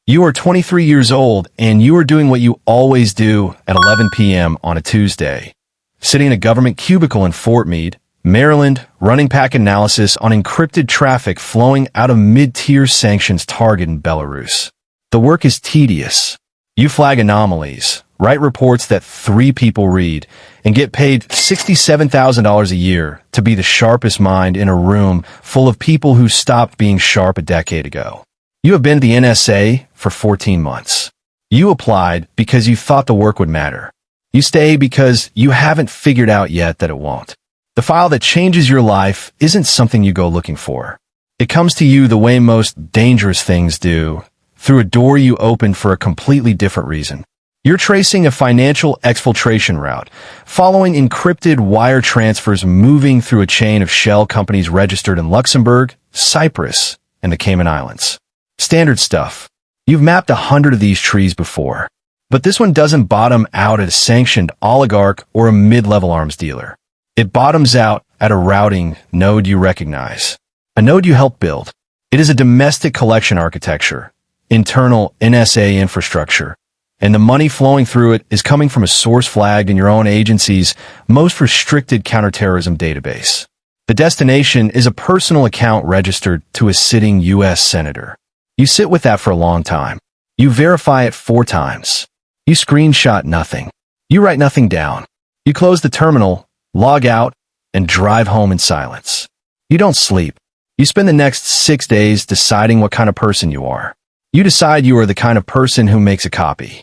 You are 23 years old, and you are doing what you always do at 11 p.m. on a Tuesday. Sitting in a government cubicle in Fort Meade, Maryland, running pack analysis on encrypted traffic flowing out of mid-tier sanctions target in Belarus. The work is tedious. You flag anomalies, write reports that 3 people read, and get paid $67,000 a year to be the sharpest mind in a room full of people who stopped being sharp a decade ago. You have been at the NSA for 14 months. You applied because you thought the work would matter. You stay because you haven't figured out yet that it won't. The file that changes your life isn't something you go looking for. It comes to you the way most dangerous things do, through a door you opened for a completely different reason. You're tracing a financial exfiltration route, following encrypted wire transfers moving through a chain of shell companies registered in Luxembourg, Cyprus, and the Cayman Islands. Standard stuff. You've mapped 100 of these trees before. But this one doesn't bottom out at a sanctioned oligarch or a mid-level arms dealer. It bottoms out at a routing node you recognize. A node you helped build. It is a domestic collection architecture, internal NSA infrastructure, and the money flowing through it is coming from a source flagged in your own agency's most restricted counterterrorism database. The destination is a personal account registered to a sitting U.S. senator. You sit with that for a long time. You verify it 4 times. You screenshot nothing. You write nothing down. You close the terminal, log out, and drive home in silence. You don't sleep. You spend the next 6 days deciding what kind of person you are. You decide you are the kind of person who makes a copy.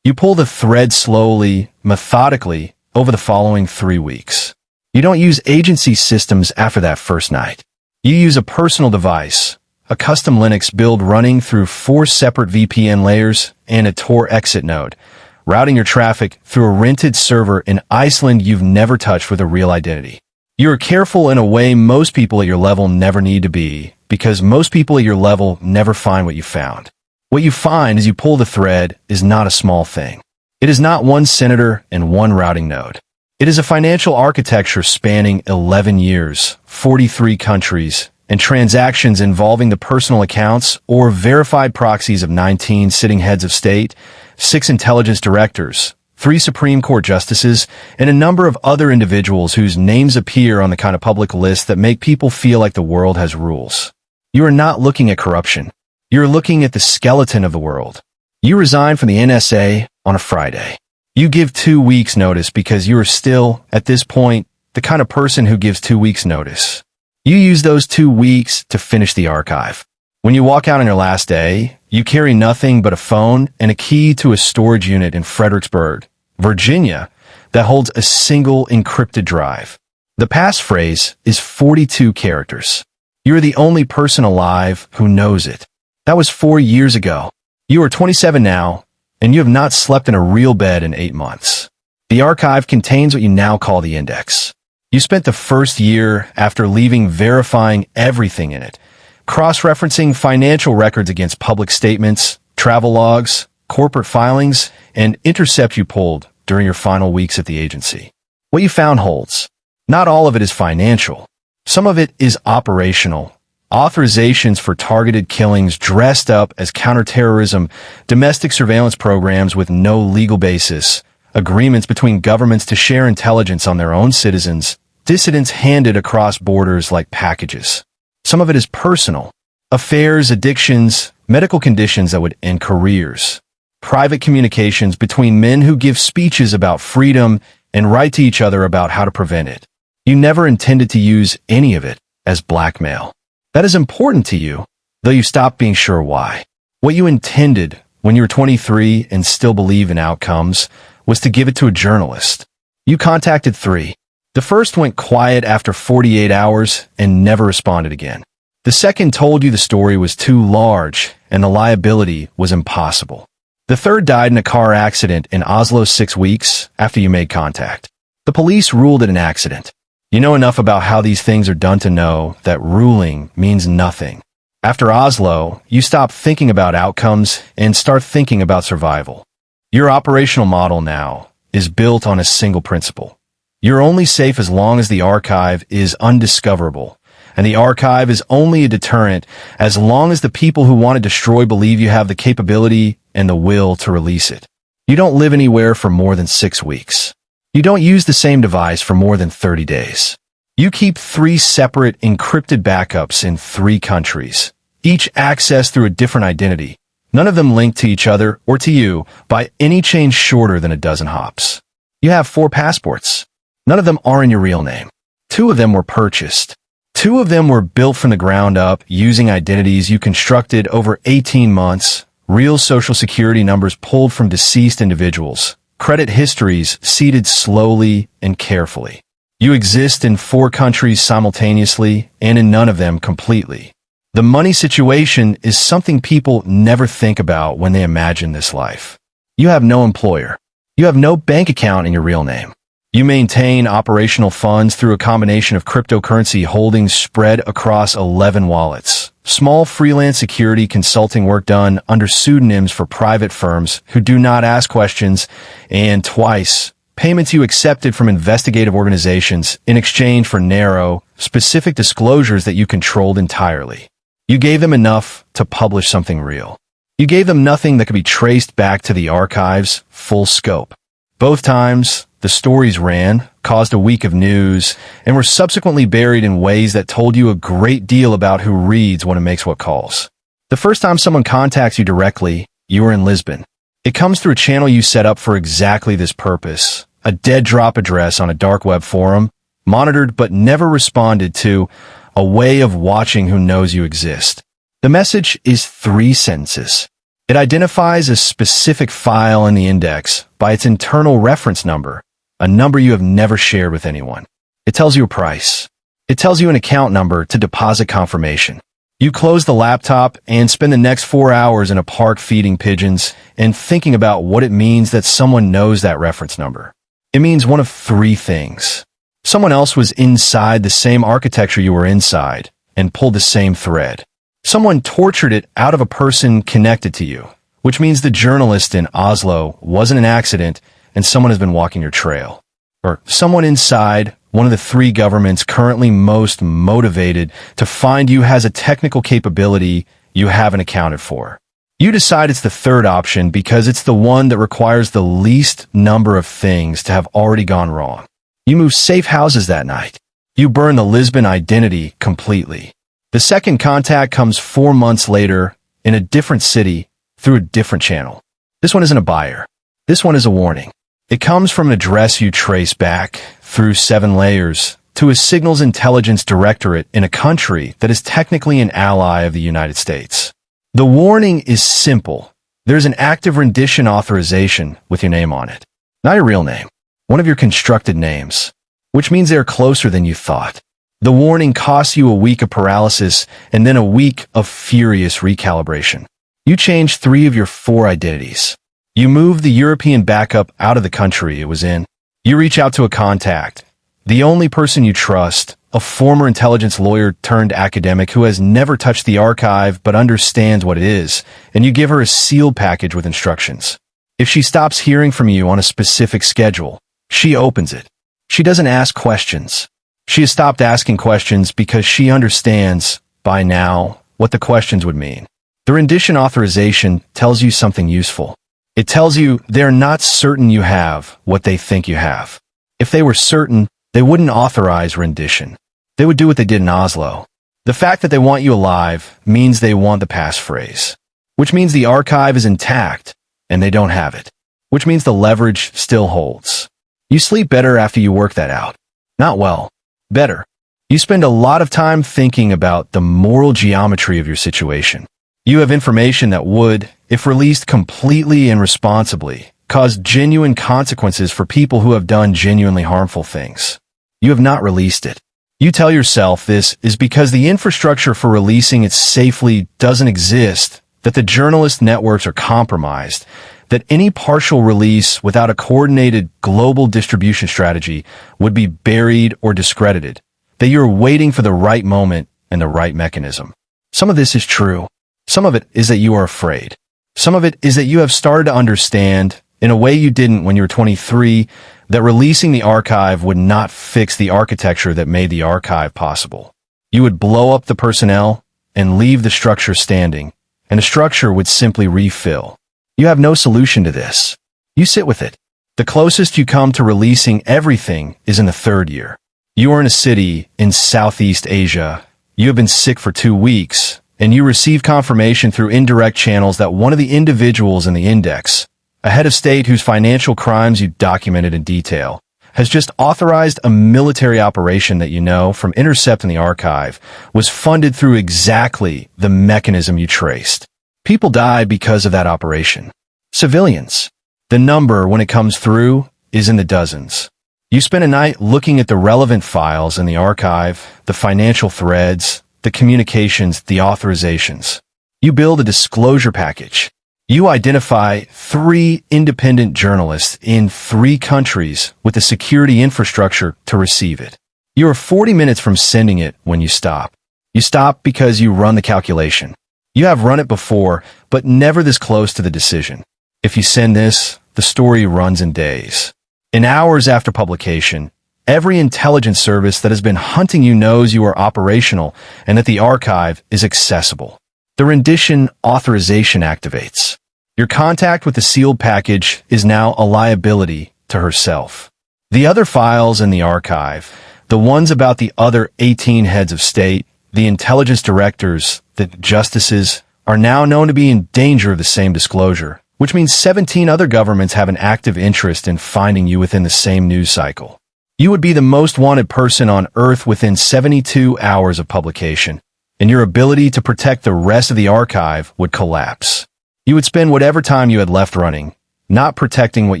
You pull the thread slowly, methodically, over the following 3 weeks. You don't use agency systems after that first night. You use a personal device, a custom Linux build running through 4 separate VPN layers and a Tor exit node, routing your traffic through a rented server in Iceland you've never touched with a real identity. You are careful in a way most people at your level never need to be, because most people at your level never find what you found. What you find as you pull the thread is not a small thing. It is not 1 senator and 1 routing node. It is a financial architecture spanning 11 years, 43 countries, and transactions involving the personal accounts or verified proxies of 19 sitting heads of state, 6 intelligence directors, 3 Supreme Court justices, and a number of other individuals whose names appear on the kind of public list that make people feel like the world has rules. You are not looking at corruption. You're looking at the skeleton of the world. You resign from the NSA on a Friday. You give 2 weeks notice because you are still, at this point, the kind of person who gives 2 weeks notice. You use those 2 weeks to finish the archive. When you walk out on your last day, you carry nothing but a phone and a key to a storage unit in Fredericksburg, Virginia, that holds a single encrypted drive. The passphrase is 42 characters. You are the only person alive who knows it. That was 4 years ago. You are 27 now, and you have not slept in a real bed in 8 months. The archive contains what you now call the index. You spent the first year after leaving verifying everything in it, cross-referencing financial records against public statements, travel logs, corporate filings, and intercept you pulled during your final weeks at the agency. What you found holds. Not all of it is financial. Some of it is operational. Authorizations for targeted killings dressed up as counterterrorism, domestic surveillance programs with no legal basis, agreements between governments to share intelligence on their own citizens, dissidents handed across borders like packages. Some of it is personal. Affairs, addictions, medical conditions that would end careers. Private communications between men who give speeches about freedom and write to each other about how to prevent it. You never intended to use any of it as blackmail. That is important to you, though you stopped being sure why. What you intended when you were 23 and still believe in outcomes was to give it to a journalist. You contacted 3. The first went quiet after 48 hours and never responded again. The second told you the story was too large and the liability was impossible. The third died in a car accident in Oslo 6 weeks after you made contact. The police ruled it an accident. You know enough about how these things are done to know that ruling means nothing. After Oslo, you stop thinking about outcomes and start thinking about survival. Your operational model now is built on a single principle. You're only safe as long as the archive is undiscoverable, and the archive is only a deterrent as long as the people who want to destroy believe you have the capability and the will to release it. You don't live anywhere for more than 6 weeks. You don't use the same device for more than 30 days. You keep 3 separate encrypted backups in 3 countries, each accessed through a different identity, none of them linked to each other or to you by any chain shorter than a dozen hops. You have 4 passports. None of them are in your real name. 2 of them were purchased. 2 of them were built from the ground up using identities you constructed over 18 months, real social security numbers pulled from deceased individuals, credit histories seeded slowly and carefully. You exist in 4 countries simultaneously and in none of them completely. The money situation is something people never think about when they imagine this life. You have no employer. You have no bank account in your real name. You maintain operational funds through a combination of cryptocurrency holdings spread across 11 wallets. Small freelance security consulting work done under pseudonyms for private firms who do not ask questions, and twice, payments you accepted from investigative organizations in exchange for narrow, specific disclosures that you controlled entirely. You gave them enough to publish something real. You gave them nothing that could be traced back to the archives, full scope. Both times, the stories ran, caused a week of news, and were subsequently buried in ways that told you a great deal about who reads when it makes what calls. The first time someone contacts you directly, you are in Lisbon. It comes through a channel you set up for exactly this purpose, a dead drop address on a dark web forum, monitored but never responded to, a way of watching who knows you exist. The message is 3 sentences. It identifies a specific file in the index by its internal reference number, a number you have never shared with anyone. It tells you a price. It tells you an account number to deposit confirmation. You close the laptop and spend the next 4 hours in a park feeding pigeons and thinking about what it means that someone knows that reference number. It means one of 3 things. Someone else was inside the same architecture you were inside and pulled the same thread. Someone tortured it out of a person connected to you, which means the journalist in Oslo wasn't an accident and someone has been walking your trail. Or someone inside one of the 3 governments currently most motivated to find you has a technical capability you haven't accounted for. You decide it's the 3rd option because it's the one that requires the least number of things to have already gone wrong. You move safe houses that night. You burn the Lisbon identity completely. The second contact comes 4 months later in a different city through a different channel. This one isn't a buyer. This one is a warning. It comes from an address you trace back through 7 layers to a signals intelligence directorate in a country that is technically an ally of the United States. The warning is simple. There's an active rendition authorization with your name on it. Not your real name. One of your constructed names, which means they're closer than you thought. The warning costs you a week of paralysis and then a week of furious recalibration. You change 3 of your 4 identities. You move the European backup out of the country it was in. You reach out to a contact, the only person you trust, a former intelligence lawyer turned academic who has never touched the archive but understands what it is, and you give her a sealed package with instructions. If she stops hearing from you on a specific schedule, she opens it. She doesn't ask questions. She has stopped asking questions because she understands, by now, what the questions would mean. The rendition authorization tells you something useful. It tells you they're not certain you have what they think you have. If they were certain, they wouldn't authorize rendition. They would do what they did in Oslo. The fact that they want you alive means they want the passphrase, which means the archive is intact, and they don't have it, which means the leverage still holds. You sleep better after you work that out. Not well. Better. You spend a lot of time thinking about the moral geometry of your situation. You have information that would, if released completely and responsibly, cause genuine consequences for people who have done genuinely harmful things. You have not released it. You tell yourself this is because the infrastructure for releasing it safely doesn't exist, that the journalist networks are compromised, that any partial release without a coordinated global distribution strategy would be buried or discredited, that you're waiting for the right moment and the right mechanism. Some of this is true. Some of it is that you are afraid. Some of it is that you have started to understand, in a way you didn't when you were 23, that releasing the archive would not fix the architecture that made the archive possible. You would blow up the personnel and leave the structure standing, and the structure would simply refill. You have no solution to this. You sit with it. The closest you come to releasing everything is in the third year. You are in a city in Southeast Asia. You have been sick for 2 weeks, and you receive confirmation through indirect channels that one of the individuals in the index, a head of state whose financial crimes you documented in detail, has just authorized a military operation that you know from intercept in the archive was funded through exactly the mechanism you traced. People die because of that operation. Civilians. The number, when it comes through, is in the dozens. You spend a night looking at the relevant files in the archive, the financial threads, the communications, the authorizations. You build a disclosure package. You identify 3 independent journalists in 3 countries with the security infrastructure to receive it. You are 40 minutes from sending it when you stop. You stop because you run the calculation. You have run it before, but never this close to the decision. If you send this, the story runs in days. In hours after publication, every intelligence service that has been hunting you knows you are operational and that the archive is accessible. The rendition authorization activates. Your contact with the sealed package is now a liability to herself. The other files in the archive, the ones about the other 18 heads of state, the intelligence directors, the justices, are now known to be in danger of the same disclosure, which means 17 other governments have an active interest in finding you within the same news cycle. You would be the most wanted person on Earth within 72 hours of publication, and your ability to protect the rest of the archive would collapse. You would spend whatever time you had left running, not protecting what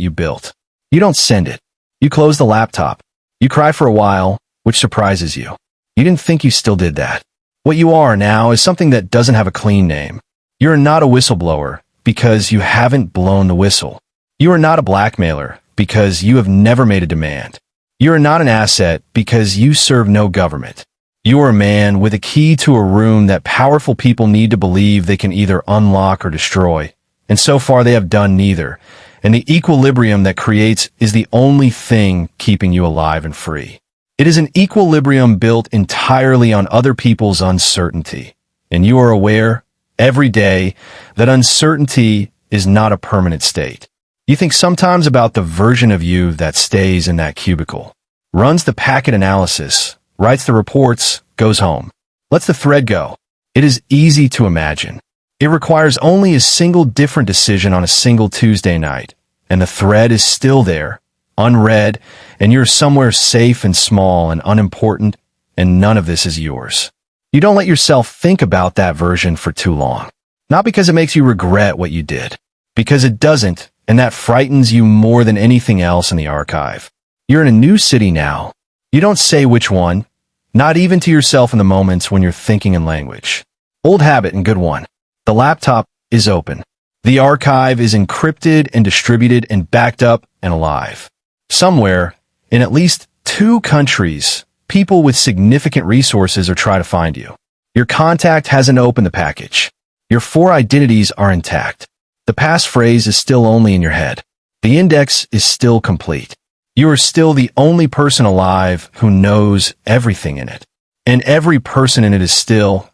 you built. You don't send it. You close the laptop. You cry for a while, which surprises you. You didn't think you still did that. What you are now is something that doesn't have a clean name. You're not a whistleblower because you haven't blown the whistle. You are not a blackmailer because you have never made a demand. You are not an asset because you serve no government. You are a man with a key to a room that powerful people need to believe they can either unlock or destroy, and so far they have done neither, and the equilibrium that creates is the only thing keeping you alive and free. It is an equilibrium built entirely on other people's uncertainty, and you are aware, every day, that uncertainty is not a permanent state. You think sometimes about the version of you that stays in that cubicle, runs the packet analysis, writes the reports, goes home, lets the thread go. It is easy to imagine. It requires only a single different decision on a single Tuesday night, and the thread is still there, unread, and you're somewhere safe and small and unimportant, and none of this is yours. You don't let yourself think about that version for too long. Not because it makes you regret what you did, because it doesn't, and that frightens you more than anything else in the archive. You're in a new city now. You don't say which one, not even to yourself in the moments when you're thinking in language. Old habit and good one. The laptop is open. The archive is encrypted and distributed and backed up and alive. Somewhere, in at least 2 countries, people with significant resources are trying to find you. Your contact hasn't opened the package. Your 4 identities are intact. The passphrase is still only in your head. The index is still complete. You are still the only person alive who knows everything in it. And every person in it is still,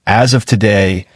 as of today,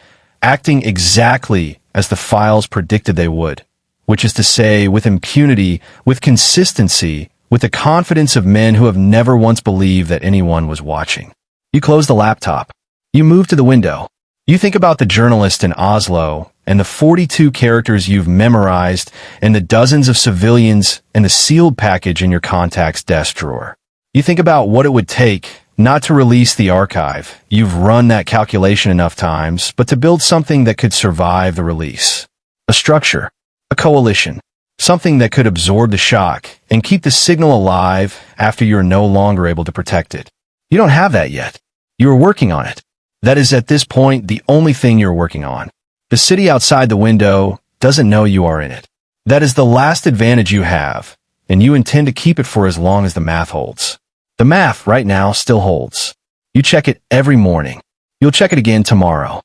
acting exactly as the files predicted they would, which is to say, with impunity, with consistency, with the confidence of men who have never once believed that anyone was watching. You close the laptop. You move to the window. You think about the journalist in Oslo and the 42 characters you've memorized and the dozens of civilians and the sealed package in your contact's desk drawer. You think about what it would take not to release the archive. You've run that calculation enough times, but to build something that could survive the release. A structure, a coalition, something that could absorb the shock and keep the signal alive after you're no longer able to protect it. You don't have that yet. You are working on it. That is at this point the only thing you're working on. The city outside the window doesn't know you are in it. That is the last advantage you have, and you intend to keep it for as long as the math holds. The math right now still holds. You check it every morning. You'll check it again tomorrow.